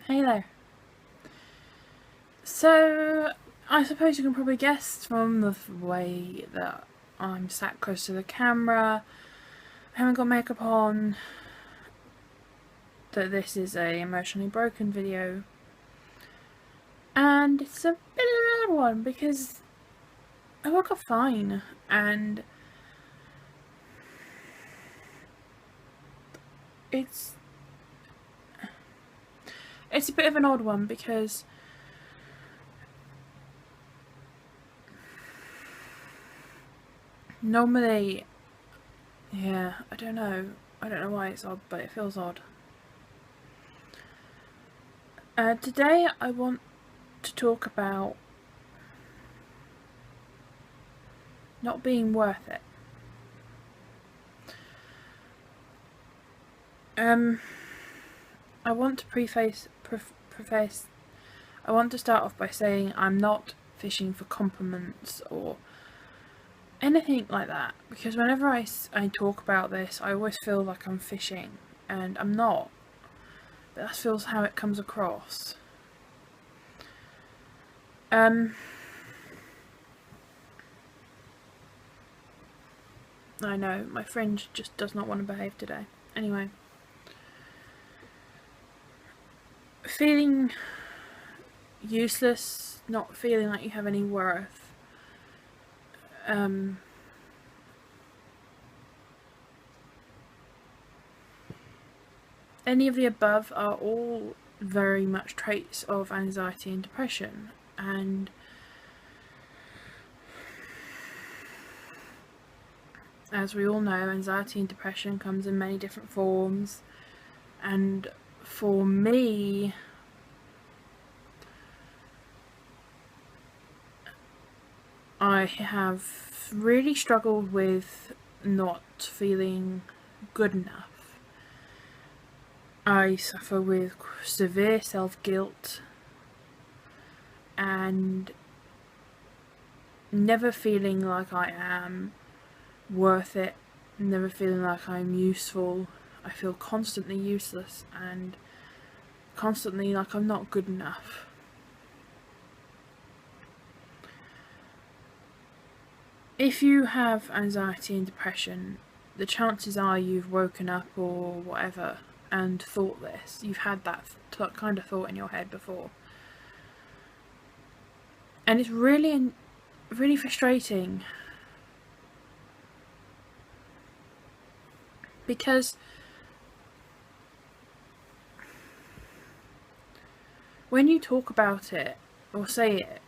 Hey there. So, I suppose you can probably guess from the way that I'm sat close to the camera, I haven't got makeup on, that this is a emotionally broken video. And it's a bit of an odd one because I woke up fine, and it's a bit of an odd one because normally, I don't know why it's odd, but it feels odd. Today I want to talk about not being worth it. I want to preface. I want to start off by saying I'm not fishing for compliments or anything like that, because whenever I talk about this, I always feel like I'm fishing, and I'm not. But that feels how it comes across. I know, my friend just does not want to behave today. Anyway. Feeling useless, not feeling like you have any worth. Any of the above are all very much traits of anxiety and depression, and as we all know, anxiety and depression comes in many different forms, and for me, I have really struggled with not feeling good enough. I suffer with severe self-guilt and never feeling like I am worth it, never feeling like I'm useful. I feel constantly useless and constantly like I'm not good enough. If you have anxiety and depression, the chances are you've woken up or whatever and thought this. You've had that kind of thought in your head before. And it's really frustrating, because when you talk about it or say it,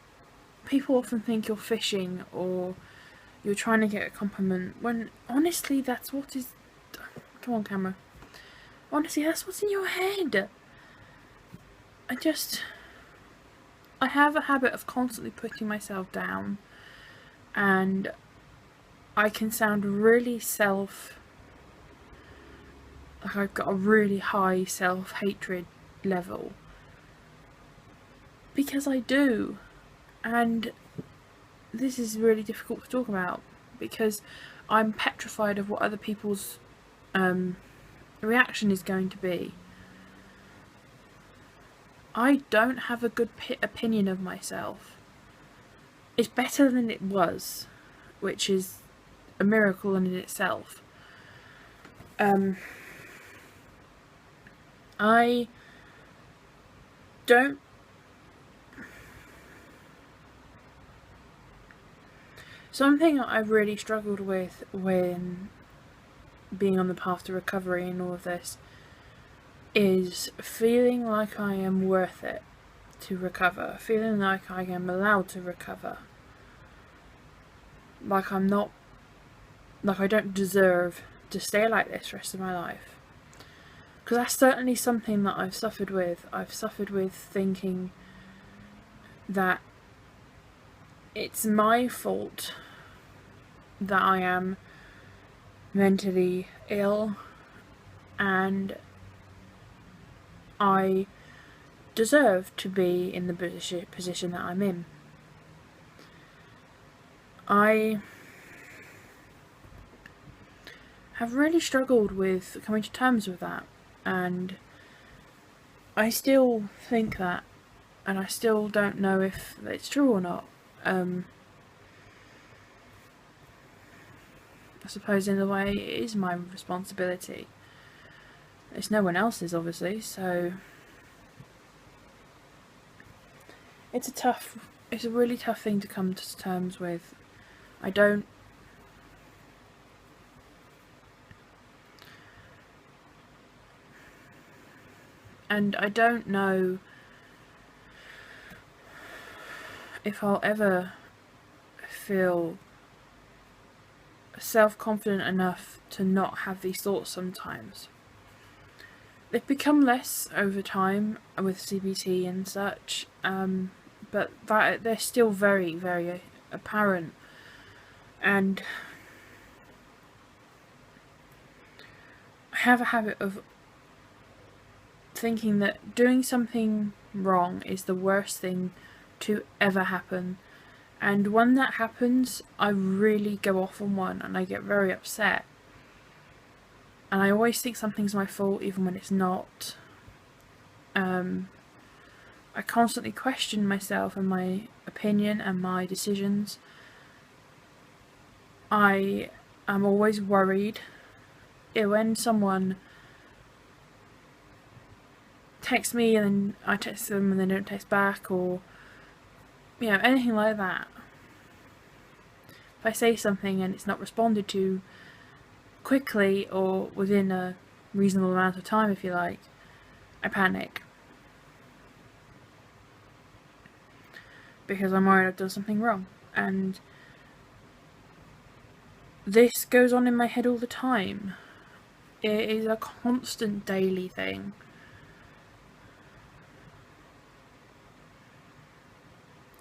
people often think you're fishing or you're trying to get a compliment, when honestly that's what is... Come on, camera. Honestly, that's what's in your head. I have a habit of constantly putting myself down, and I can sound really like I've got a really high self-hatred level, because I do, and this is really difficult to talk about because I'm petrified of what other people's reaction is going to be. I don't have a good opinion of myself. It's better than it was, which is a miracle in itself. I don't... Something I've really struggled with when being on the path to recovery and all of this is feeling like I am worth it to recover, feeling like I am allowed to recover, like I'm not, like I don't deserve to stay like this the rest of my life. Because that's certainly something that I've suffered with. I've suffered with thinking that it's my fault that I am mentally ill and I deserve to be in the position that I'm in. I have really struggled with coming to terms with that, and I still think that, and I still don't know if it's true or not. I suppose in a way it is my responsibility. It's no one else's, obviously, so it's a really tough thing to come to terms with. I don't know if I'll ever feel self-confident enough to not have these thoughts sometimes. They've become less over time with CBT and such, but that they're still very, very apparent. And I have a habit of thinking that doing something wrong is the worst thing to ever happen. And when that happens, I really go off on one and I get very upset. And I always think something's my fault even when it's not. I constantly question myself and my opinion and my decisions. I am always worried when someone texts me and then I text them and they don't text back, or anything like that. If I say something and it's not responded to quickly or within a reasonable amount of time, if you like, I panic. Because I'm worried I've done something wrong. And this goes on in my head all the time. It is a constant daily thing.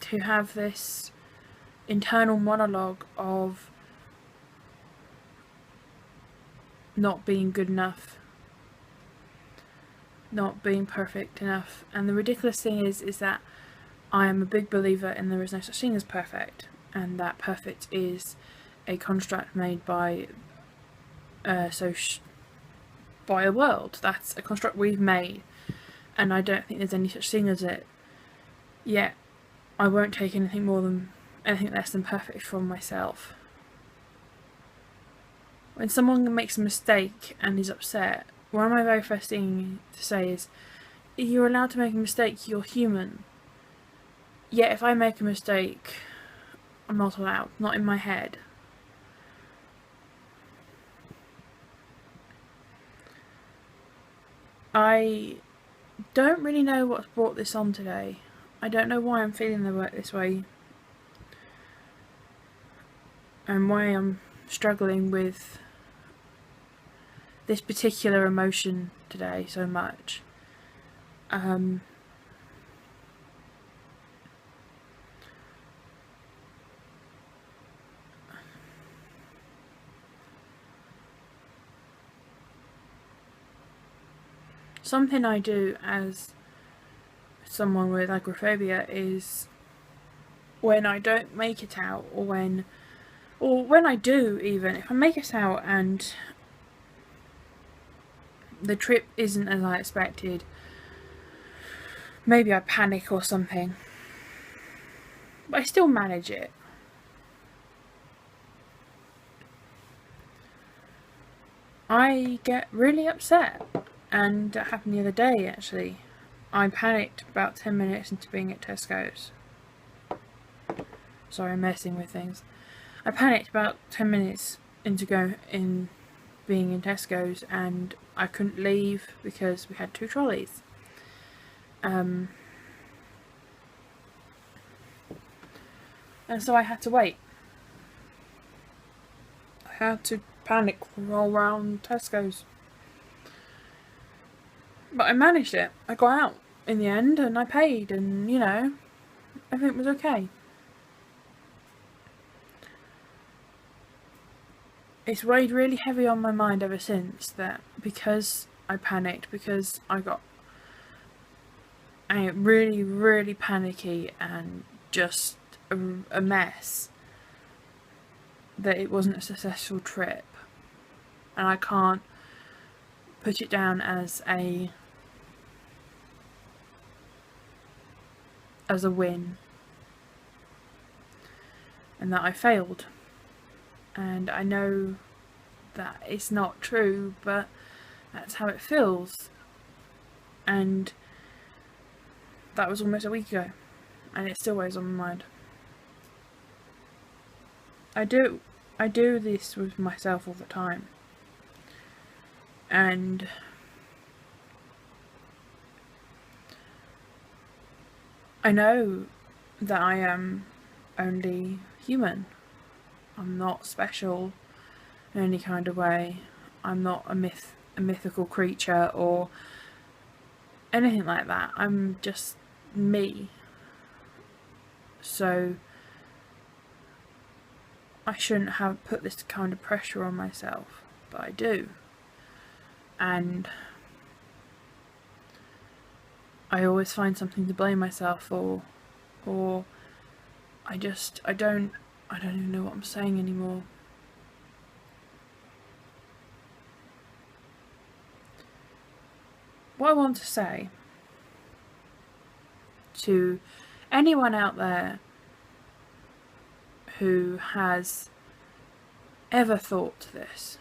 To have this internal monologue of not being good enough, not being perfect enough. And the ridiculous thing is that I am a big believer in there is no such thing as perfect, and that perfect is a construct made by by a world. That's a construct we've made, and I don't think there's any such thing as it. Yet I won't take anything less than perfect from myself. When someone makes a mistake and is upset, one of my very first things to say is, you're allowed to make a mistake, you're human. Yet if I make a mistake, I'm not allowed, not in my head. I don't really know what's brought this on today. I don't know why I'm feeling this way, and why I'm struggling with this particular emotion today so much. Something I do as someone with agoraphobia is when I don't make it out, or when I do, even if I make it out and the trip isn't as I expected, maybe I panic or something, but I still manage it. I get really upset, and that happened the other day actually. I panicked about 10 minutes into being at Tesco's. Sorry, I'm messing with things. I panicked about 10 minutes into being in Tesco's, and I couldn't leave because we had 2 trolleys. And so I had to wait. I had to panic roll around Tesco's. But I managed it. I got out in the end and I paid, and everything was okay. It's weighed really heavy on my mind ever since, that because I panicked, because I got really, really panicky and just a mess, that it wasn't a successful trip. And I can't put it down as a as a win, and that I failed. And I know that it's not true, but that's how it feels. And that was almost a week ago, and it still weighs on my mind. I do this with myself all the time, and I know that I am only human. I'm not special in any kind of way. I'm not a mythical creature or anything like that. I'm just me. So I shouldn't have put this kind of pressure on myself, but I do. And I always find something to blame myself for, or I don't even know what I'm saying anymore. What I want to say to anyone out there who has ever thought this,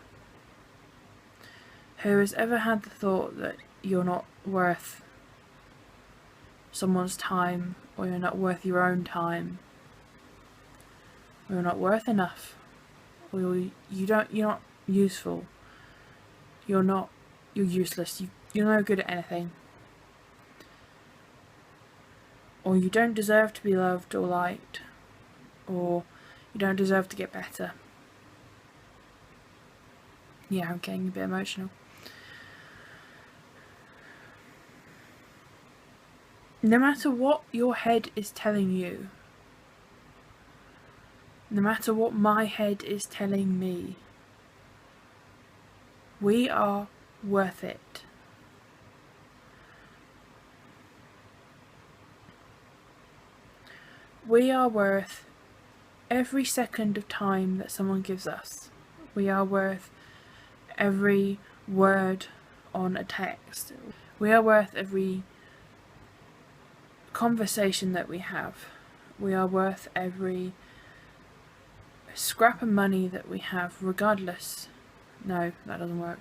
who has ever had the thought that you're not worth someone's time, or you're not worth your own time, or you're not worth enough, or you're not useful, you're useless, you're no good at anything, or you don't deserve to be loved or liked, or you don't deserve to get better. Yeah, I'm getting a bit emotional. No matter what your head is telling you, no matter what my head is telling me, we are worth it. We are worth every second of time that someone gives us. We are worth every word on a text. We are worth every conversation that we have. We are worth every scrap of money that we have, regardless. No, that doesn't work.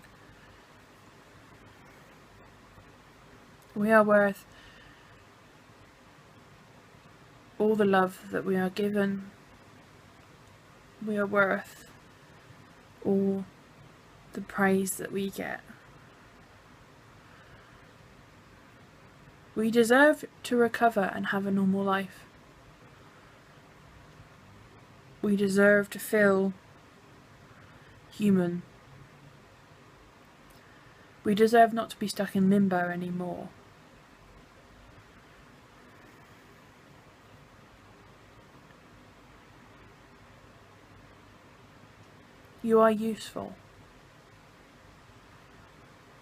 We are worth all the love that we are given. We are worth all the praise that we get. We deserve to recover and have a normal life. We deserve to feel human. We deserve not to be stuck in limbo anymore. You are useful.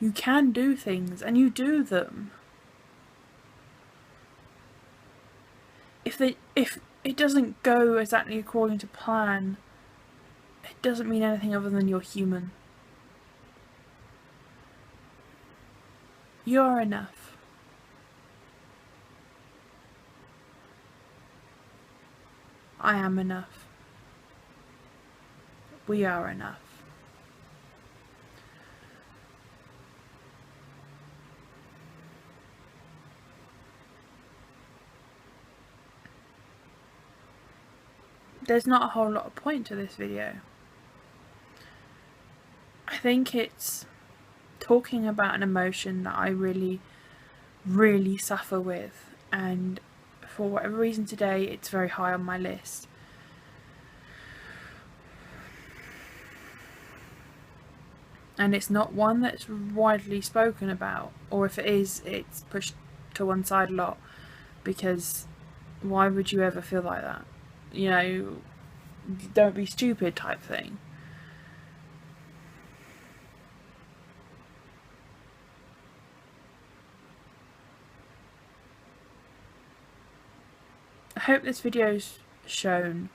You can do things, and you do them. If it doesn't go exactly according to plan, it doesn't mean anything other than you're human. You are enough. I am enough. We are enough. There's not a whole lot of point to this video. I think it's talking about an emotion that I really, really suffer with, and for whatever reason today it's very high on my list. And it's not one that's widely spoken about, or if it is, it's pushed to one side a lot, because why would you ever feel like that? You know, don't be stupid type thing. I hope this video's shown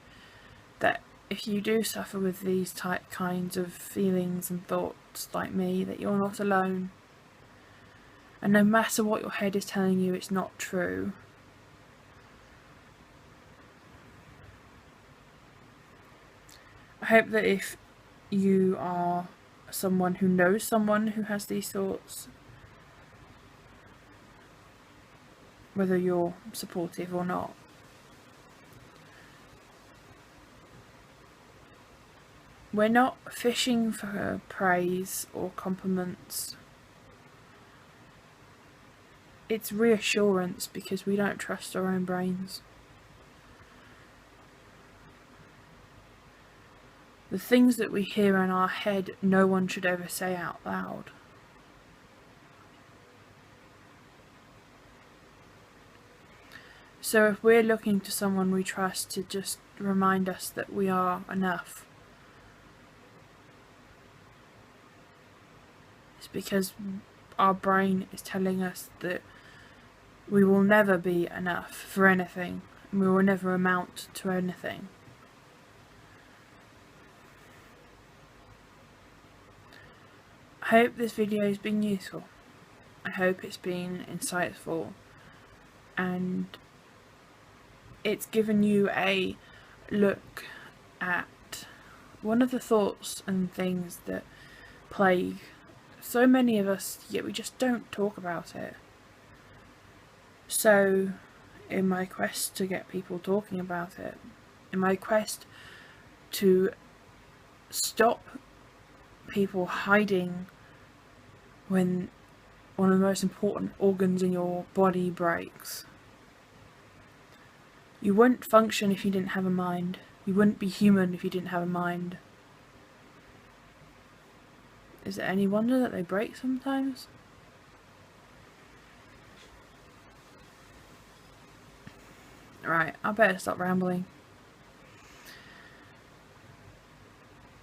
that if you do suffer with these kinds of feelings and thoughts like me, that you're not alone. And no matter what your head is telling you, it's not true. I hope that if you are someone who knows someone who has these thoughts, whether you're supportive or not, we're not fishing for praise or compliments. It's reassurance because we don't trust our own brains. The things that we hear in our head, no one should ever say out loud. So if we're looking to someone we trust to just remind us that we are enough, it's because our brain is telling us that we will never be enough for anything, and we will never amount to anything. I hope this video has been useful. I hope it's been insightful, and it's given you a look at one of the thoughts and things that plague so many of us, yet we just don't talk about it. So, in my quest to get people talking about it, in my quest to stop people hiding when one of the most important organs in your body breaks. You wouldn't function if you didn't have a mind. You wouldn't be human if you didn't have a mind. Is it any wonder that they break sometimes? Right, I better stop rambling.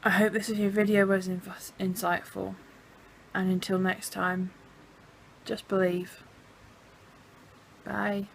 I hope this video was insightful. And until next time, just believe. Bye.